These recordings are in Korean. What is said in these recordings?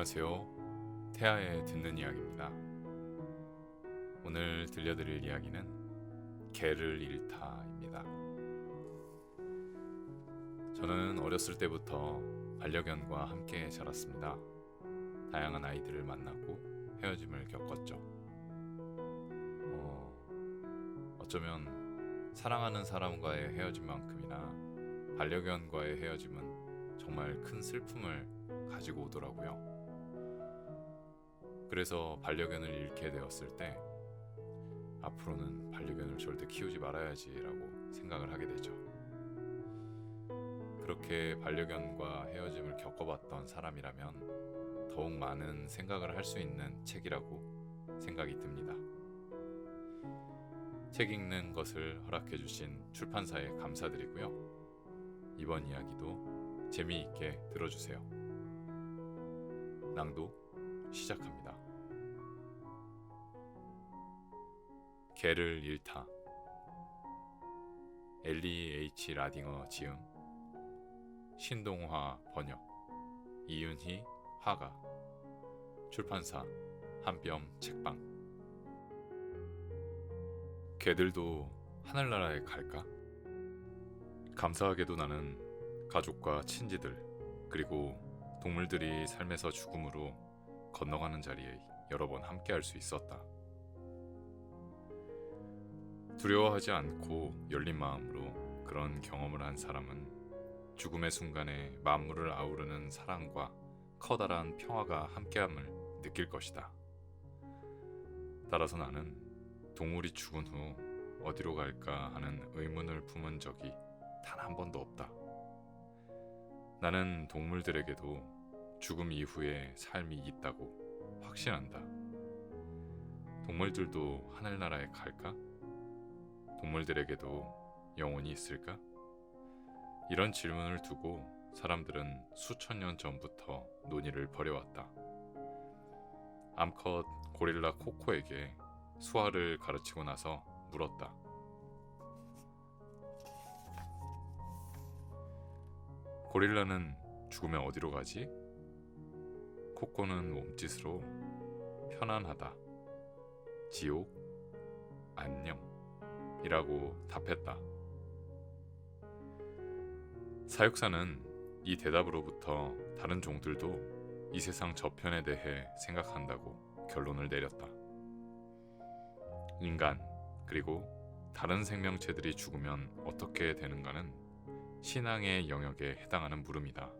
안녕하세요. 태아의 듣는 이야기입니다. 오늘 들려드릴 이야기는 개를 잃다입니다. 저는 어렸을 때부터 반려견과 함께 자랐습니다. 다양한 아이들을 만나고 헤어짐을 겪었죠. 어쩌면 사랑하는 사람과의 헤어짐만큼이나 반려견과의 헤어짐은 정말 큰 슬픔을 가지고 오더라고요. 그래서 반려견을 잃게 되었을 때 앞으로는 반려견을 절대 키우지 말아야지라고 생각을 하게 되죠. 그렇게 반려견과 헤어짐을 겪어봤던 사람이라면 더욱 많은 생각을 할 수 있는 책이라고 생각이 듭니다. 책 읽는 것을 허락해 주신 출판사에 감사드리고요. 이번 이야기도 재미있게 들어주세요. 낭독 시작합니다. 개를 잃다. 엘리 H. 라딩어 지음, 신동화 번역, 이윤희 화가, 출판사 한뼘 책방. 개들도 하늘나라에 갈까? 감사하게도 나는 가족과 친지들, 그리고 동물들이 삶에서 죽음으로 건너가는 자리에 여러 번 함께 할 수 있었다. 두려워하지 않고 열린 마음으로 그런 경험을 한 사람은 죽음의 순간에 만물을 아우르는 사랑과 커다란 평화가 함께함을 느낄 것이다. 따라서 나는 동물이 죽은 후 어디로 갈까 하는 의문을 품은 적이 단 한 번도 없다. 나는 동물들에게도 죽음 이후에 삶이 있다고 확신한다. 동물들도 하늘나라에 갈까? 동물들에게도 영혼이 있을까? 이런 질문을 두고 사람들은 수천 년 전부터 논의를 벌여왔다. 암컷 고릴라 코코에게 수화를 가르치고 나서 물었다. 고릴라는 죽으면 어디로 가지? 코코는 몸짓으로 편안하다, 지옥, 안녕 이라고 답했다. 사육사는 이 대답으로부터 다른 종들도 이 세상 저편에 대해 생각한다고 결론을 내렸다. 인간, 그리고 다른 생명체들이 죽으면 어떻게 되는가는 신앙의 영역에 해당하는 물음이다.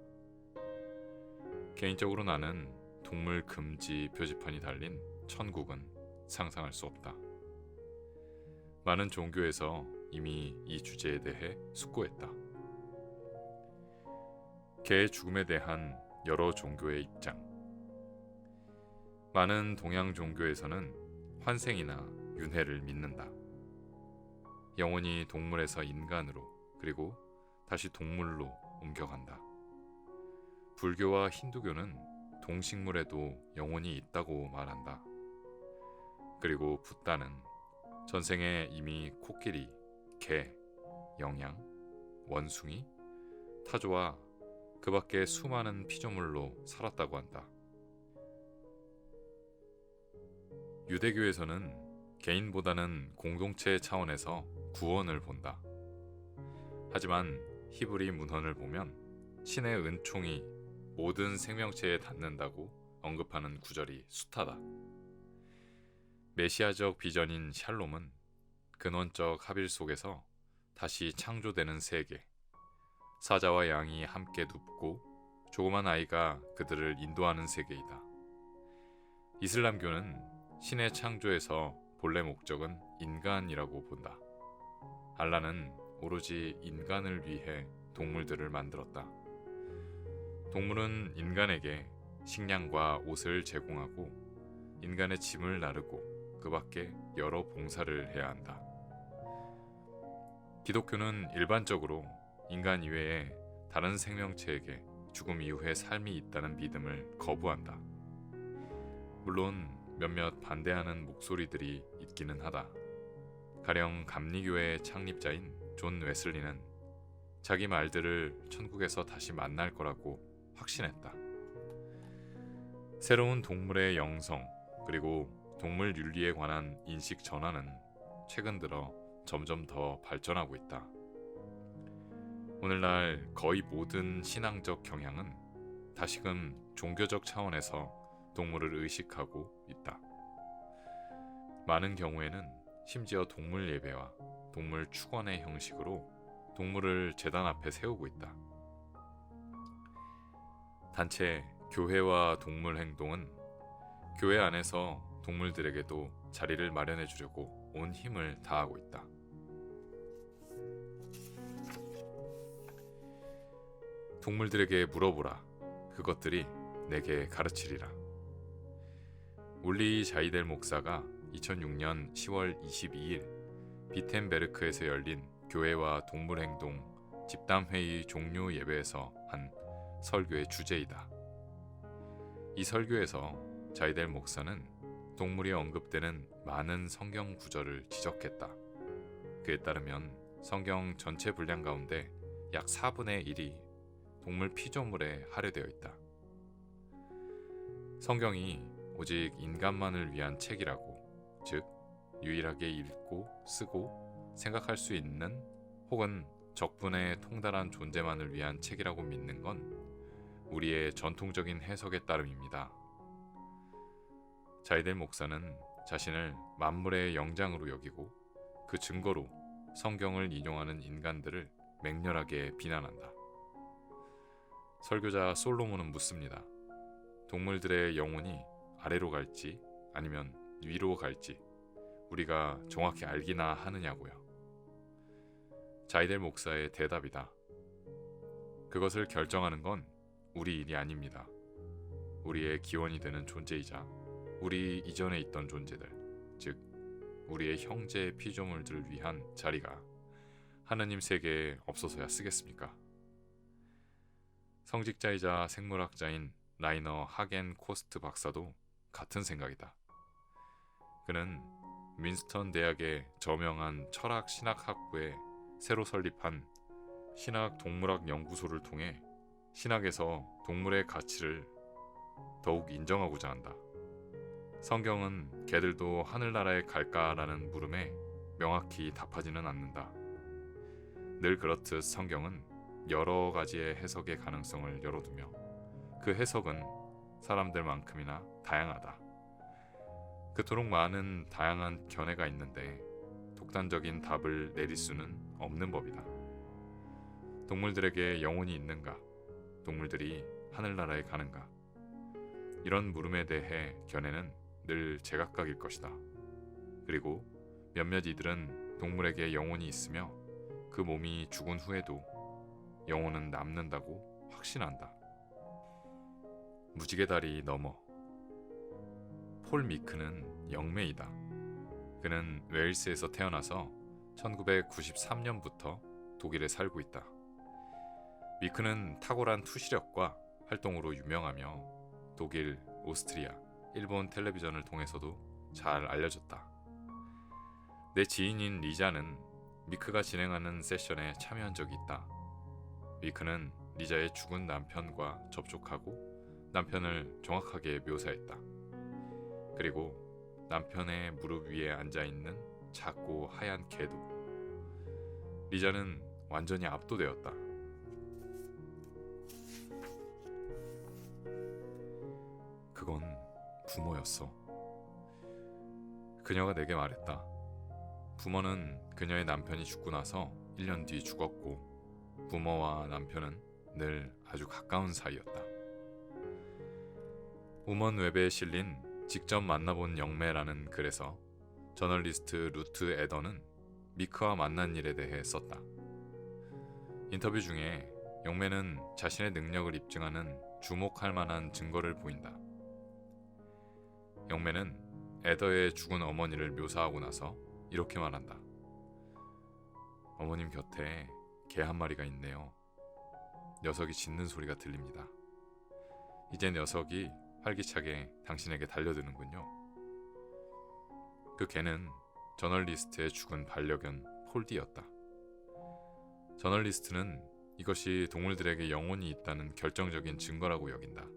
개인적으로 나는 동물 금지 표지판이 달린 천국은 상상할 수 없다. 많은 종교에서 이미 이 주제에 대해 숙고했다. 개의 죽음에 대한 여러 종교의 입장. 많은 동양 종교에서는 환생이나 윤회를 믿는다. 영혼이 동물에서 인간으로, 그리고 다시 동물로 옮겨간다. 불교와 힌두교는 동식물에도 영혼이 있다고 말한다. 그리고 붓다는 전생에 이미 코끼리, 개, 영양, 원숭이, 타조와 그 밖의 수많은 피조물로 살았다고 한다. 유대교에서는 개인보다는 공동체 차원에서 구원을 본다. 하지만 히브리 문헌을 보면 신의 은총이 모든 생명체에 닿는다고 언급하는 구절이 숱하다. 메시아적 비전인 샬롬은 근원적 합일 속에서 다시 창조되는 세계, 사자와 양이 함께 눕고 조그만 아이가 그들을 인도하는 세계이다. 이슬람교는 신의 창조에서 본래 목적은 인간이라고 본다. 알라는 오로지 인간을 위해 동물들을 만들었다. 동물은 인간에게 식량과 옷을 제공하고 인간의 짐을 나르고 그 밖에 여러 봉사를 해야 한다. 기독교는 일반적으로 인간 이외에 다른 생명체에게 죽음 이후의 삶이 있다는 믿음을 거부한다. 물론 몇몇 반대하는 목소리들이 있기는 하다. 가령 감리교의 창립자인 존 웨슬리는 자기 말들을 천국에서 다시 만날 거라고 확신했다. 새로운 동물의 영성 그리고 동물 윤리에 관한 인식 전환은 최근 들어 점점 더 발전하고 있다. 오늘날 거의 모든 신앙적 경향은 다시금 종교적 차원에서 동물을 의식하고 있다. 많은 경우에는 심지어 동물 예배와 동물 축원의 형식으로 동물을 제단 앞에 세우고 있다. 단체 교회와 동물 행동은 교회 안에서 동물들에게도 자리를 마련해 주려고 온 힘을 다하고 있다. 동물들에게 물어보라. 그것들이 내게 가르치리라. 울리 자이델 목사가 2006년 10월 22일 비텐베르크에서 열린 교회와 동물행동 집담회의 종료 예배에서 한 설교의 주제이다. 이 설교에서 자이델 목사는 동물이 언급되는 많은 성경 구절을 지적했다. 그에 따르면 성경 전체 분량 가운데 약 4분의 1이 동물 피조물에 할애되어 있다. 성경이 오직 인간만을 위한 책이라고, 즉 유일하게 읽고 쓰고 생각할 수 있는 혹은 적분에 통달한 존재만을 위한 책이라고 믿는 건 우리의 전통적인 해석에 따름입니다. 자이델 목사는 자신을 만물의 영장으로 여기고 그 증거로 성경을 인용하는 인간들을 맹렬하게 비난한다. 설교자 솔로몬은 묻습니다. 동물들의 영혼이 아래로 갈지 아니면 위로 갈지 우리가 정확히 알기나 하느냐고요. 자이델 목사의 대답이다. 그것을 결정하는 건 우리 일이 아닙니다. 우리의 기원이 되는 존재이자 우리 이전에 있던 존재들, 즉 우리의 형제 피조물들을 위한 자리가 하느님 세계에 없어서야 쓰겠습니까? 성직자이자 생물학자인 라이너 하겐 코스트 박사도 같은 생각이다. 그는 윈스턴 대학의 저명한 철학 신학학부에 새로 설립한 신학 동물학 연구소를 통해 신학에서 동물의 가치를 더욱 인정하고자 한다. 성경은 개들도 하늘나라에 갈까라는 물음에 명확히 답하지는 않는다. 늘 그렇듯 성경은 여러 가지의 해석의 가능성을 열어두며 그 해석은 사람들만큼이나 다양하다. 그토록 많은 다양한 견해가 있는데 독단적인 답을 내릴 수는 없는 법이다. 동물들에게 영혼이 있는가? 동물들이 하늘나라에 가는가? 이런 물음에 대해 견해는 늘 제각각일 것이다. 그리고 몇몇 이들은 동물에게 영혼이 있으며 그 몸이 죽은 후에도 영혼은 남는다고 확신한다. 무지개 다리 너머. 폴 미크는 영매이다. 그는 웨일스에서 태어나서 1993년부터 독일에 살고 있다. 미크는 탁월한 투시력과 활동으로 유명하며 독일, 오스트리아, 일본 텔레비전을 통해서도 잘 알려졌다. 내 지인인 리자는 미크가 진행하는 세션에 참여한 적이 있다. 미크는 리자의 죽은 남편과 접촉하고 남편을 정확하게 묘사했다. 그리고 남편의 무릎 위에 앉아있는 작고 하얀 개도. 리자는 완전히 압도되었다. 그건 부모였어. 그녀가 내게 말했다. 부모는 그녀의 남편이 죽고 나서 1년 뒤 죽었고 부모와 남편은 늘 아주 가까운 사이였다. 우먼웹에 실린 직접 만나본 영매라는 글에서 저널리스트 루트 에더는 미크와 만난 일에 대해 썼다. 인터뷰 중에 영매는 자신의 능력을 입증하는 주목할 만한 증거를 보인다. 영매는 에더의 죽은 어머니를 묘사하고 나서 이렇게 말한다. 어머님 곁에 개 한 마리가 있네요. 녀석이 짖는 소리가 들립니다. 이제 녀석이 활기차게 당신에게 달려드는군요. 그 개는 저널리스트의 죽은 반려견 폴디였다. 저널리스트는 이것이 동물들에게 영혼이 있다는 결정적인 증거라고 여긴다.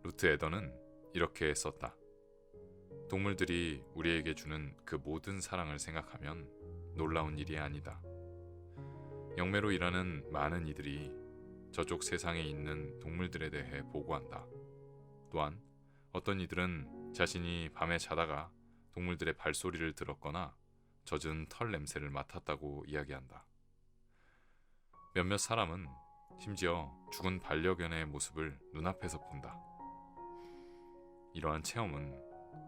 루트 에더는 이렇게 썼다. 동물들이 우리에게 주는 그 모든 사랑을 생각하면 놀라운 일이 아니다. 영매로 일하는 많은 이들이 저쪽 세상에 있는 동물들에 대해 보고한다. 또한 어떤 이들은 자신이 밤에 자다가 동물들의 발소리를 들었거나 젖은 털 냄새를 맡았다고 이야기한다. 몇몇 사람은 심지어 죽은 반려견의 모습을 눈앞에서 본다. 이러한 체험은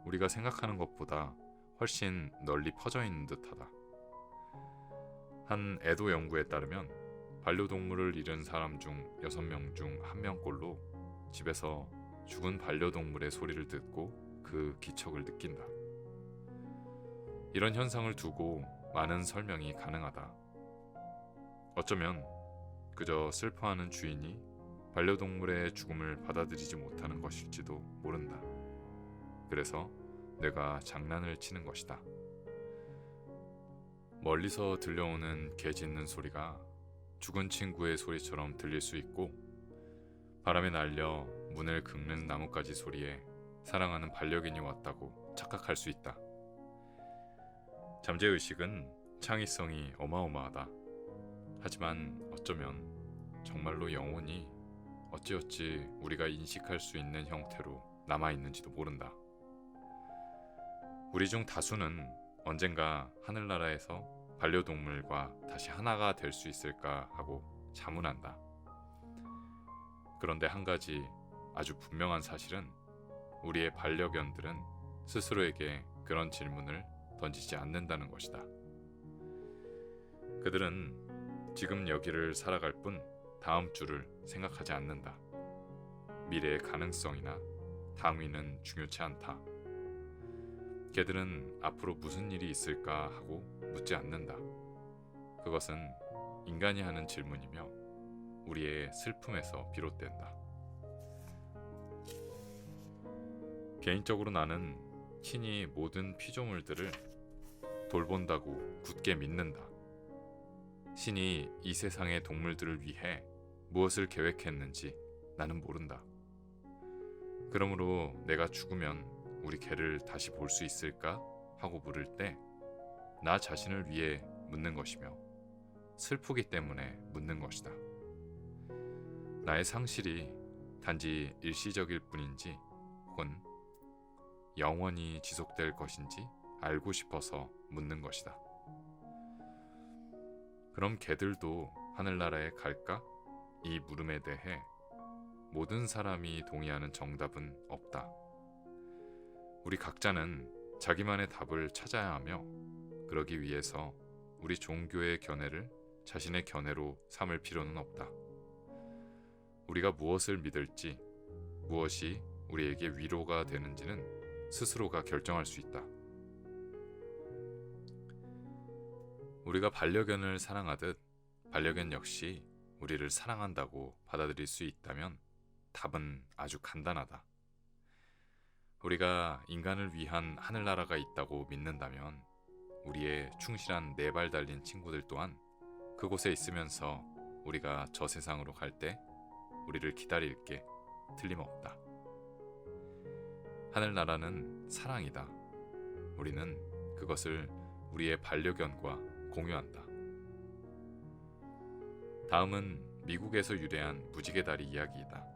우리가 생각하는 것보다 훨씬 널리 퍼져 있는 듯하다. 한 애도 연구에 따르면 반려동물을 잃은 사람 중 6명 중 1명꼴로 집에서 죽은 반려동물의 소리를 듣고 그 기척을 느낀다. 이런 현상을 두고 많은 설명이 가능하다. 어쩌면 그저 슬퍼하는 주인이 반려동물의 죽음을 받아들이지 못하는 것일지도 모른다. 그래서 뇌가 장난을 치는 것이다. 멀리서 들려오는 개 짖는 소리가 죽은 친구의 소리처럼 들릴 수 있고, 바람에 날려 문을 긁는 나뭇가지 소리에 사랑하는 반려견이 왔다고 착각할 수 있다. 잠재의식은 창의성이 어마어마하다. 하지만 어쩌면 정말로 영혼이 어찌어찌 우리가 인식할 수 있는 형태로 남아있는지도 모른다. 우리 중 다수는 언젠가 하늘나라에서 반려동물과 다시 하나가 될 수 있을까 하고 자문한다. 그런데 한 가지 아주 분명한 사실은 우리의 반려견들은 스스로에게 그런 질문을 던지지 않는다는 것이다. 그들은 지금 여기를 살아갈 뿐 다음 주를 생각하지 않는다. 미래의 가능성이나 당위는 중요치 않다. 개들은 앞으로 무슨 일이 있을까 하고 묻지 않는다. 그것은 인간이 하는 질문이며 우리의 슬픔에서 비롯된다. 개인적으로 나는 신이 모든 피조물들을 돌본다고 굳게 믿는다. 신이 이 세상의 동물들을 위해 무엇을 계획했는지 나는 모른다. 그러므로 내가 죽으면 우리 개를 다시 볼 수 있을까? 하고 물을 때 나 자신을 위해 묻는 것이며 슬프기 때문에 묻는 것이다. 나의 상실이 단지 일시적일 뿐인지 혹은 영원히 지속될 것인지 알고 싶어서 묻는 것이다. 그럼 개들도 하늘나라에 갈까? 이 물음에 대해 모든 사람이 동의하는 정답은 없다. 우리 각자는 자기만의 답을 찾아야 하며 그러기 위해서 우리 종교의 견해를 자신의 견해로 삼을 필요는 없다. 우리가 무엇을 믿을지, 무엇이 우리에게 위로가 되는지는 스스로가 결정할 수 있다. 우리가 반려견을 사랑하듯 반려견 역시 우리를 사랑한다고 받아들일 수 있다면 답은 아주 간단하다. 우리가 인간을 위한 하늘나라가 있다고 믿는다면 우리의 충실한 4발 달린 친구들 또한 그곳에 있으면서 우리가 저 세상으로 갈 때 우리를 기다릴 게 틀림없다. 하늘나라는 사랑이다. 우리는 그것을 우리의 반려견과 공유한다. 다음은 미국에서 유래한 무지개 다리 이야기이다.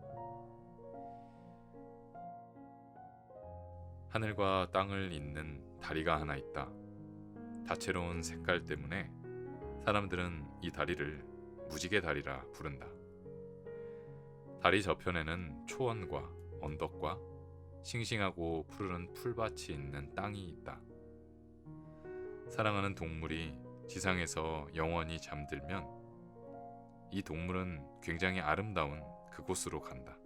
하늘과 땅을 잇는 다리가 하나 있다. 다채로운 색깔 때문에 사람들은 이 다리를 무지개 다리라 부른다. 다리 저편에는 초원과 언덕과 싱싱하고 푸르른 풀밭이 있는 땅이 있다. 사랑하는 동물이 지상에서 영원히 잠들면 이 동물은 굉장히 아름다운 그곳으로 간다.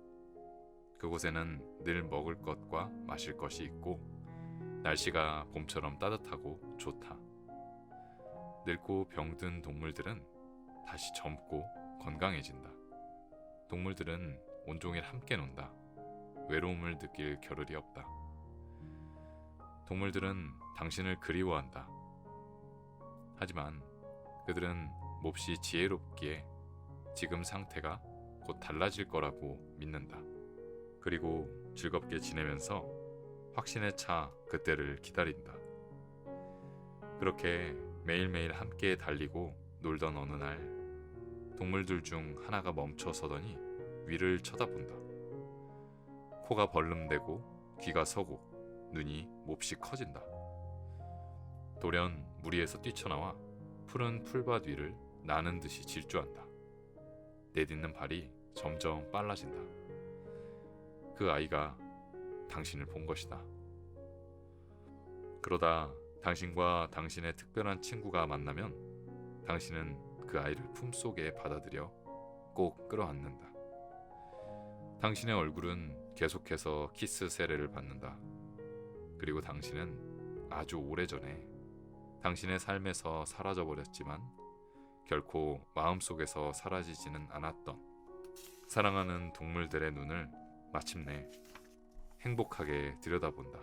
그곳에는 늘 먹을 것과 마실 것이 있고 날씨가 봄처럼 따뜻하고 좋다. 늙고 병든 동물들은 다시 젊고 건강해진다. 동물들은 온종일 함께 논다. 외로움을 느낄 겨를이 없다. 동물들은 당신을 그리워한다. 하지만 그들은 몹시 지혜롭기에 지금 상태가 곧 달라질 거라고 믿는다. 그리고 즐겁게 지내면서 확신에 차 그때를 기다린다. 그렇게 매일매일 함께 달리고 놀던 어느 날 동물들 중 하나가 멈춰 서더니 위를 쳐다본다. 코가 벌름대고 귀가 서고 눈이 몹시 커진다. 돌연 무리에서 뛰쳐나와 푸른 풀밭 위를 나는 듯이 질주한다. 내딛는 발이 점점 빨라진다. 그 아이가 당신을 본 것이다. 그러다 당신과 당신의 특별한 친구가 만나면 당신은 그 아이를 품속에 받아들여 꼭 끌어안는다. 당신의 얼굴은 계속해서 키스 세례를 받는다. 그리고 당신은 아주 오래전에 당신의 삶에서 사라져버렸지만 결코 마음속에서 사라지지는 않았던 사랑하는 동물들의 눈을 마침내 행복하게 들여다본다.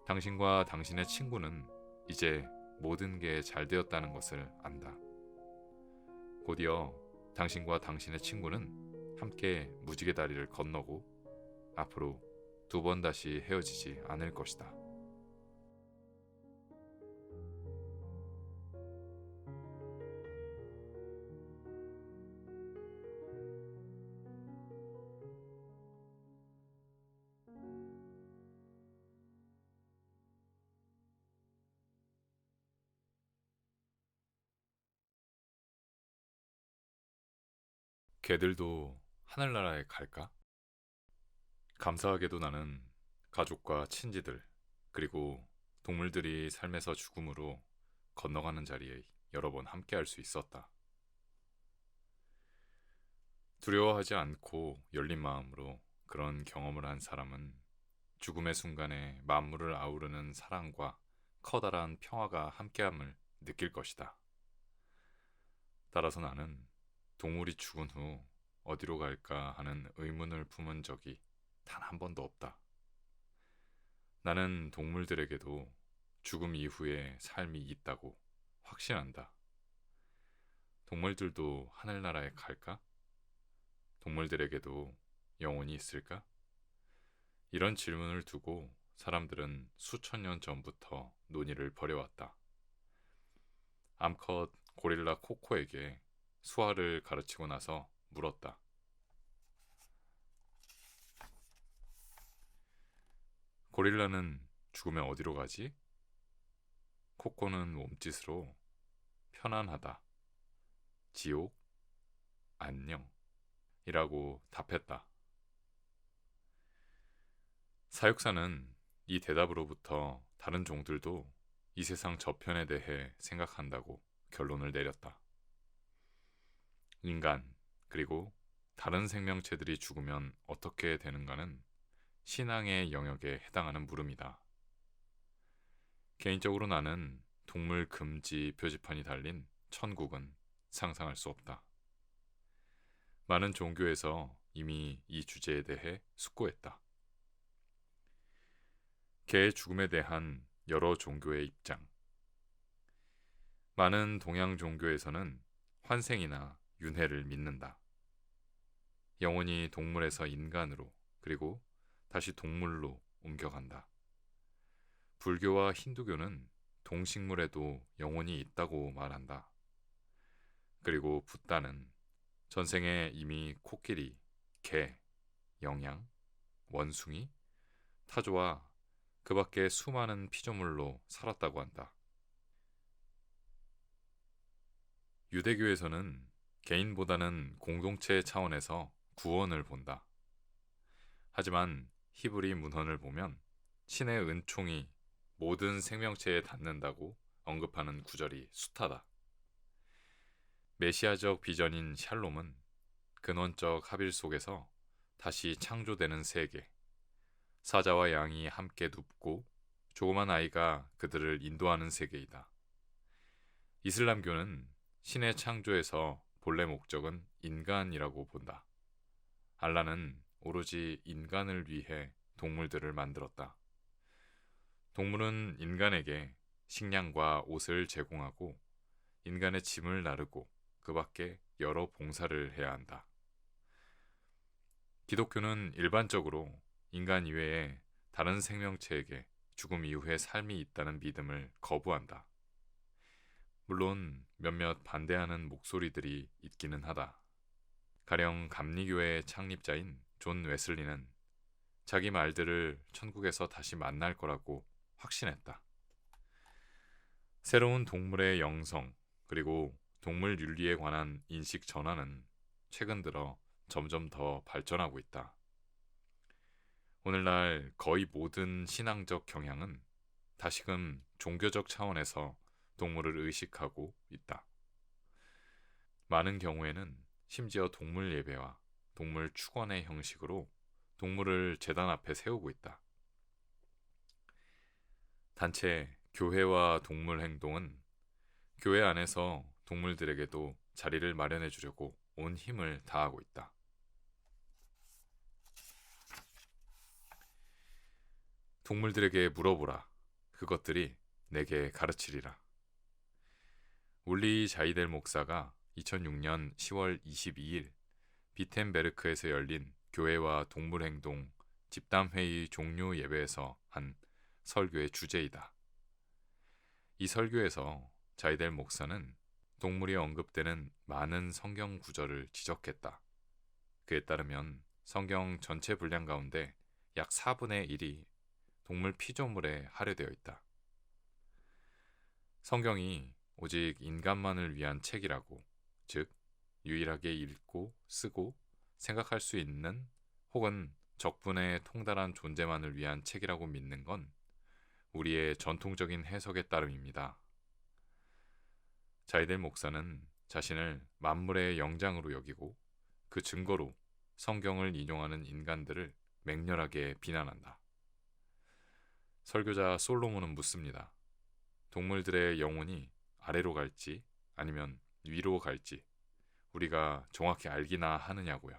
당신과 당신의 친구는 이제 모든 게 잘 되었다는 것을 안다. 곧이어 당신과 당신의 친구는 함께 무지개 다리를 건너고 앞으로 2번 다시 헤어지지 않을 것이다. 개들도 하늘나라에 갈까? 감사하게도 나는 가족과 친지들 그리고 동물들이 삶에서 죽음으로 건너가는 자리에 여러 번 함께할 수 있었다. 두려워하지 않고 열린 마음으로 그런 경험을 한 사람은 죽음의 순간에 만물을 아우르는 사랑과 커다란 평화가 함께함을 느낄 것이다. 따라서 나는 동물이 죽은 후 어디로 갈까 하는 의문을 품은 적이 단 한 번도 없다. 나는 동물들에게도 죽음 이후에 삶이 있다고 확신한다. 동물들도 하늘나라에 갈까? 동물들에게도 영혼이 있을까? 이런 질문을 두고 사람들은 수천 년 전부터 논의를 벌여왔다. 암컷 고릴라 코코에게 수화를 가르치고 나서 물었다. 고릴라는 죽으면 어디로 가지? 코코는 몸짓으로 편안하다, 지옥, 안녕 이라고 답했다. 사육사는 이 대답으로부터 다른 종들도 이 세상 저편에 대해 생각한다고 결론을 내렸다. 인간 그리고 다른 생명체들이 죽으면 어떻게 되는가는 신앙의 영역에 해당하는 물음이다. 개인적으로 나는 동물 금지 표지판이 달린 천국은 상상할 수 없다. 많은 종교에서 이미 이 주제에 대해 숙고했다. 개의 죽음에 대한 여러 종교의 입장. 많은 동양 종교에서는 환생이나 윤회를 믿는다. 영혼이 동물에서 인간으로 그리고 다시 동물로 옮겨간다. 불교와 힌두교는 동식물에도 영혼이 있다고 말한다. 그리고 붓다는 전생에 이미 코끼리, 개, 영양, 원숭이, 타조와 그 밖의 수많은 피조물로 살았다고 한다. 유대교에서는 개인보다는 공동체 차원에서 구원을 본다. 하지만 히브리 문헌을 보면 신의 은총이 모든 생명체에 닿는다고 언급하는 구절이 숱하다. 메시아적 비전인 샬롬은 근원적 합일 속에서 다시 창조되는 세계, 사자와 양이 함께 눕고 조그만 아이가 그들을 인도하는 세계이다. 이슬람교는 신의 창조에서 본래 목적은 인간이라고 본다. 알라는 오로지 인간을 위해 동물들을 만들었다. 동물은 인간에게 식량과 옷을 제공하고 인간의 짐을 나르고 그 밖에 여러 봉사를 해야 한다. 기독교는 일반적으로 인간 이외에 다른 생명체에게 죽음 이후의 삶이 있다는 믿음을 거부한다. 물론 몇몇 반대하는 목소리들이 있기는 하다. 가령 감리교의 창립자인 존 웨슬리는 자기 말들을 천국에서 다시 만날 거라고 확신했다. 새로운 동물의 영성, 그리고 동물 윤리에 관한 인식 전환은 최근 들어 점점 더 발전하고 있다. 오늘날 거의 모든 신앙적 경향은 다시금 종교적 차원에서 동물을 의식하고 있다. 많은 경우에는 심지어 동물 예배와 동물 축원의 형식으로 동물을 제단 앞에 세우고 있다. 단체 교회와 동물 행동은 교회 안에서 동물들에게도 자리를 마련해 주려고 온 힘을 다하고 있다. 동물들에게 물어보라. 그것들이 내게 가르치리라. 울리 자이델 목사가 2006년 10월 22일 비텐베르크에서 열린 교회와 동물행동 집단회의 종료 예배에서 한 설교의 주제이다. 이 설교에서 자이델 목사는 동물이 언급되는 많은 성경 구절을 지적했다. 그에 따르면 성경 전체 분량 가운데 약 4분의 1이 동물 피조물에 할애되어 있다. 성경이 오직 인간만을 위한 책이라고, 즉 유일하게 읽고 쓰고 생각할 수 있는 혹은 적분에 통달한 존재만을 위한 책이라고 믿는 건 우리의 전통적인 해석에 따름입니다. 자이델 목사는 자신을 만물의 영장으로 여기고 그 증거로 성경을 인용하는 인간들을 맹렬하게 비난한다. 설교자 솔로몬은 묻습니다. 동물들의 영혼이 아래로 갈지 아니면 위로 갈지 우리가 정확히 알기나 하느냐고요.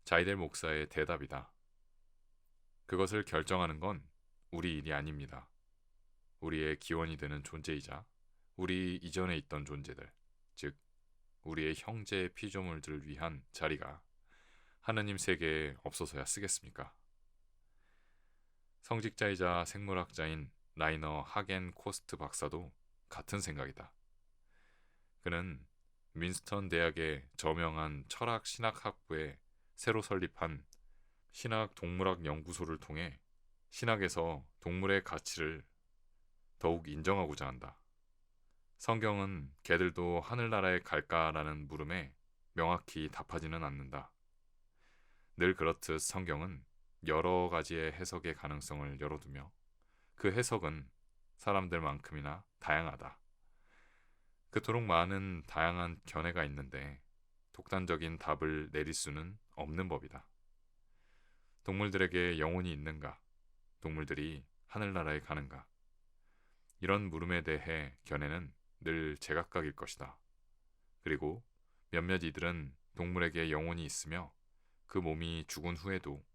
자이델 목사의 대답이다. 그것을 결정하는 건 우리 일이 아닙니다. 우리의 기원이 되는 존재이자 우리 이전에 있던 존재들, 즉 우리의 형제 피조물들을 위한 자리가 하느님 세계에 없어서야 쓰겠습니까? 성직자이자 생물학자인 라이너 하겐 코스트 박사도 같은 생각이다. 그는 윈스턴 대학의 저명한 철학 신학학부에 새로 설립한 신학 동물학 연구소를 통해 신학에서 동물의 가치를 더욱 인정하고자 한다. 성경은 개들도 하늘나라에 갈까라는 물음에 명확히 답하지는 않는다. 늘 그렇듯 성경은 여러 가지의 해석의 가능성을 열어두며 그 해석은 사람들만큼이나 다양하다. 그토록 많은 다양한 견해가 있는데 독단적인 답을 내릴 수는 없는 법이다. 동물들에게 영혼이 있는가? 동물들이 하늘나라에 가는가? 이런 물음에 대해 견해는 늘 제각각일 것이다. 그리고 몇몇 이들은 동물에게 영혼이 있으며 그 몸이 죽은 후에도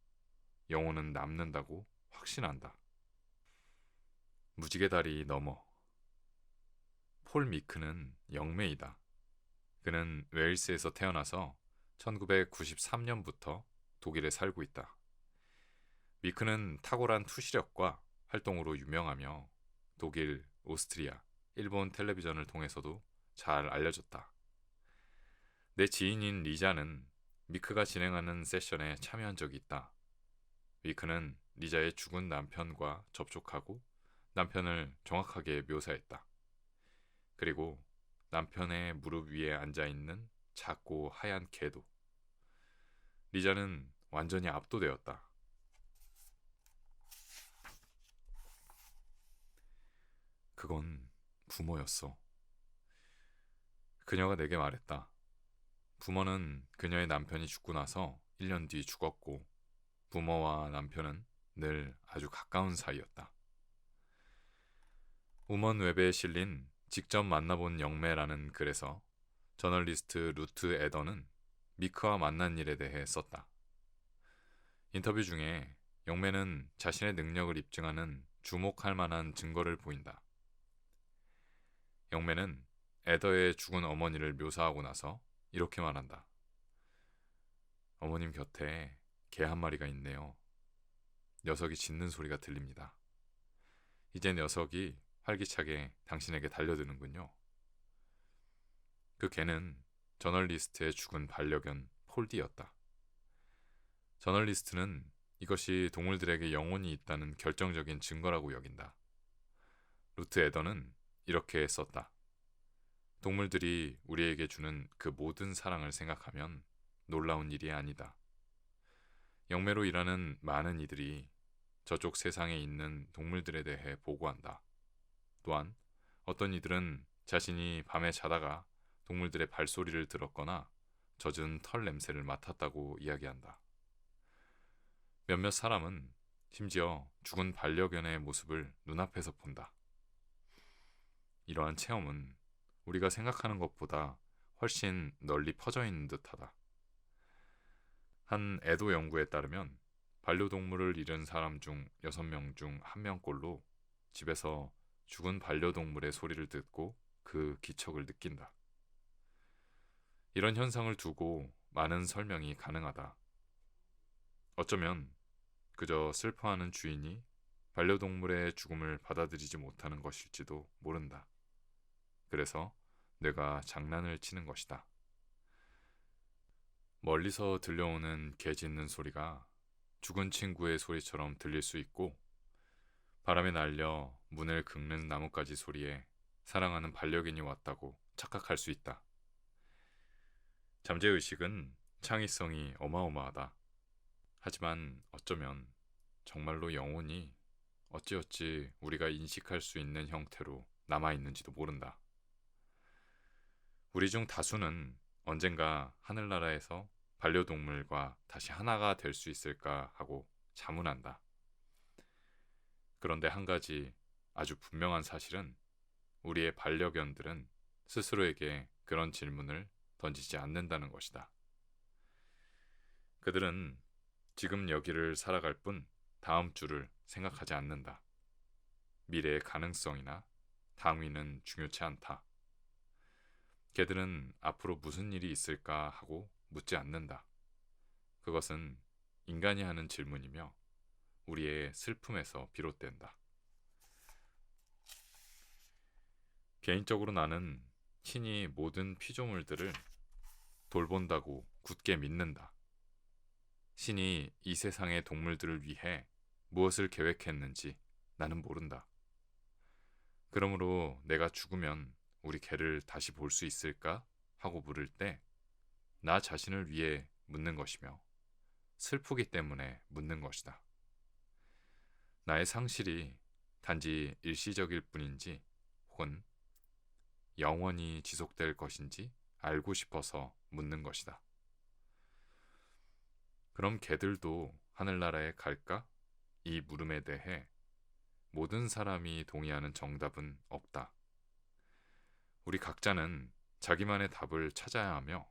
영혼은 남는다고 확신한다. 무지개 다리 너머. 폴 미크는 영매이다. 그는 웨일스에서 태어나서 1993년부터 독일에 살고 있다. 미크는 탁월한 투시력과 활동으로 유명하며 독일, 오스트리아, 일본 텔레비전을 통해서도 잘 알려졌다. 내 지인인 리자는 미크가 진행하는 세션에 참여한 적이 있다. 미크는 리자의 죽은 남편과 접촉하고 남편을 정확하게 묘사했다. 그리고 남편의 무릎 위에 앉아있는 작고 하얀 개도. 리자는 완전히 압도되었다. 그건 부모였어. 그녀가 내게 말했다. 부모는 그녀의 남편이 죽고 나서 1년 뒤 죽었고 부모와 남편은 늘 아주 가까운 사이였다. 우먼웹에 실린 직접 만나본 영매라는 글에서 저널리스트 루트 에더는 미크와 만난 일에 대해 썼다. 인터뷰 중에 영매는 자신의 능력을 입증하는 주목할 만한 증거를 보인다. 영매는 에더의 죽은 어머니를 묘사하고 나서 이렇게 말한다. 어머님 곁에 개 한 마리가 있네요. 녀석이 짖는 소리가 들립니다. 이제 녀석이 활기차게 당신에게 달려드는군요. 그 개는 저널리스트의 죽은 반려견 폴디였다. 저널리스트는 이것이 동물들에게 영혼이 있다는 결정적인 증거라고 여긴다. 루트 에더는 이렇게 썼다. 동물들이 우리에게 주는 그 모든 사랑을 생각하면 놀라운 일이 아니다. 영매로 일하는 많은 이들이 저쪽 세상에 있는 동물들에 대해 보고한다. 또한 어떤 이들은 자신이 밤에 자다가 동물들의 발소리를 들었거나 젖은 털 냄새를 맡았다고 이야기한다. 몇몇 사람은 심지어 죽은 반려견의 모습을 눈앞에서 본다. 이러한 체험은 우리가 생각하는 것보다 훨씬 널리 퍼져 있는 듯하다. 한 애도 연구에 따르면 반려동물을 잃은 사람 중 6명 중 1명꼴로 집에서 죽은 반려동물의 소리를 듣고 그 기척을 느낀다. 이런 현상을 두고 많은 설명이 가능하다. 어쩌면 그저 슬퍼하는 주인이 반려동물의 죽음을 받아들이지 못하는 것일지도 모른다. 그래서 뇌가 장난을 치는 것이다. 멀리서 들려오는 개 짖는 소리가 죽은 친구의 소리처럼 들릴 수 있고, 바람에 날려 문을 긁는 나뭇가지 소리에 사랑하는 반려견이 왔다고 착각할 수 있다. 잠재의식은 창의성이 어마어마하다. 하지만 어쩌면 정말로 영혼이 어찌어찌 우리가 인식할 수 있는 형태로 남아있는지도 모른다. 우리 중 다수는 언젠가 하늘나라에서 반려동물과 다시 하나가 될 수 있을까 하고 자문한다. 그런데 한 가지 아주 분명한 사실은 우리의 반려견들은 스스로에게 그런 질문을 던지지 않는다는 것이다. 그들은 지금 여기를 살아갈 뿐 다음 주를 생각하지 않는다. 미래의 가능성이나 당위는 중요치 않다. 개들은 앞으로 무슨 일이 있을까 하고 묻지 않는다. 그것은 인간이 하는 질문이며 우리의 슬픔에서 비롯된다. 개인적으로 나는 신이 모든 피조물들을 돌본다고 굳게 믿는다. 신이 이 세상의 동물들을 위해 무엇을 계획했는지 나는 모른다. 그러므로 내가 죽으면 우리 개를 다시 볼 수 있을까? 하고 물을 때 나 자신을 위해 묻는 것이며 슬프기 때문에 묻는 것이다. 나의 상실이 단지 일시적일 뿐인지 혹은 영원히 지속될 것인지 알고 싶어서 묻는 것이다. 그럼 개들도 하늘나라에 갈까? 이 물음에 대해 모든 사람이 동의하는 정답은 없다. 우리 각자는 자기만의 답을 찾아야 하며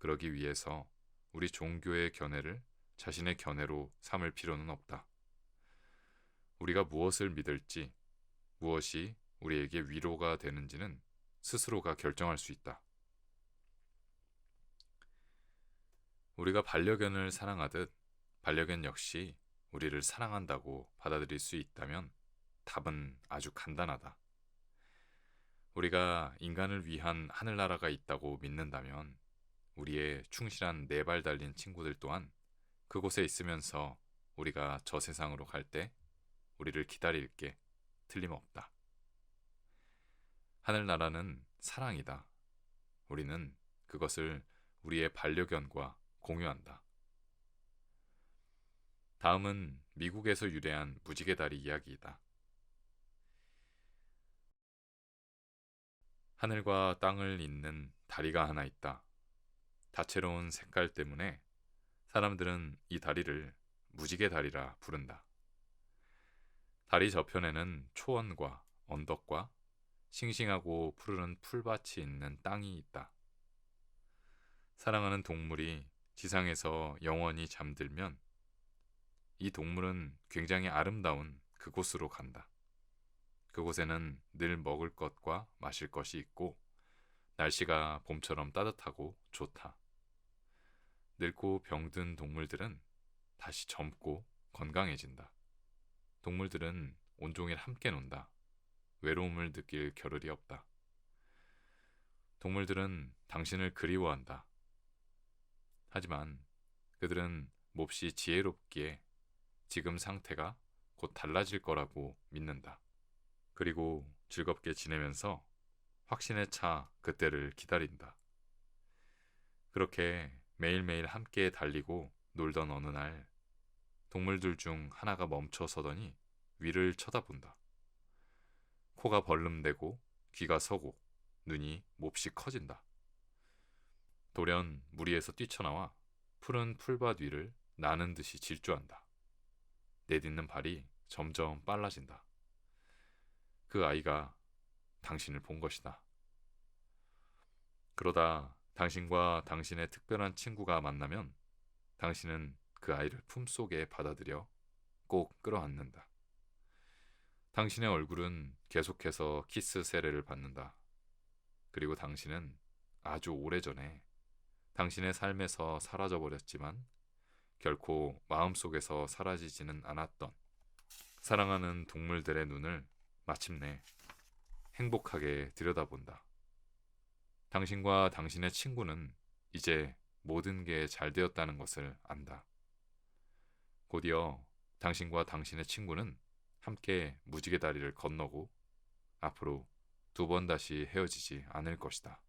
그러기 위해서 우리 종교의 견해를 자신의 견해로 삼을 필요는 없다. 우리가 무엇을 믿을지, 무엇이 우리에게 위로가 되는지는 스스로가 결정할 수 있다. 우리가 반려견을 사랑하듯 반려견 역시 우리를 사랑한다고 받아들일 수 있다면 답은 아주 간단하다. 우리가 인간을 위한 하늘나라가 있다고 믿는다면 우리의 충실한 4발 달린 친구들 또한 그곳에 있으면서 우리가 저 세상으로 갈 때 우리를 기다릴 게 틀림없다. 하늘나라는 사랑이다. 우리는 그것을 우리의 반려견과 공유한다. 다음은 미국에서 유래한 무지개 다리 이야기이다. 하늘과 땅을 잇는 다리가 하나 있다. 다채로운 색깔 때문에 사람들은 이 다리를 무지개 다리라 부른다. 다리 저편에는 초원과 언덕과 싱싱하고 푸르른 풀밭이 있는 땅이 있다. 사랑하는 동물이 지상에서 영원히 잠들면 이 동물은 굉장히 아름다운 그곳으로 간다. 그곳에는 늘 먹을 것과 마실 것이 있고 날씨가 봄처럼 따뜻하고 좋다. 늙고 병든 동물들은 다시 젊고 건강해진다. 동물들은 온종일 함께 논다. 외로움을 느낄 겨를이 없다. 동물들은 당신을 그리워한다. 하지만 그들은 몹시 지혜롭기에 지금 상태가 곧 달라질 거라고 믿는다. 그리고 즐겁게 지내면서 확신에 차 그때를 기다린다. 그렇게 매일매일 함께 달리고 놀던 어느 날 동물들 중 하나가 멈춰 서더니 위를 쳐다본다. 코가 벌름대고 귀가 서고 눈이 몹시 커진다. 돌연 무리에서 뛰쳐나와 푸른 풀밭 위를 나는 듯이 질주한다. 내딛는 발이 점점 빨라진다. 그 아이가 당신을 본 것이다. 그러다 당신과 당신의 특별한 친구가 만나면 당신은 그 아이를 품속에 받아들여 꼭 끌어안는다. 당신의 얼굴은 계속해서 키스 세례를 받는다. 그리고 당신은 아주 오래전에 당신의 삶에서 사라져버렸지만 결코 마음속에서 사라지지는 않았던 사랑하는 동물들의 눈을 마침내 행복하게 들여다본다. 당신과 당신의 친구는 이제 모든 게 잘 되었다는 것을 안다. 곧이어 당신과 당신의 친구는 함께 무지개 다리를 건너고 앞으로 두 번 다시 헤어지지 않을 것이다.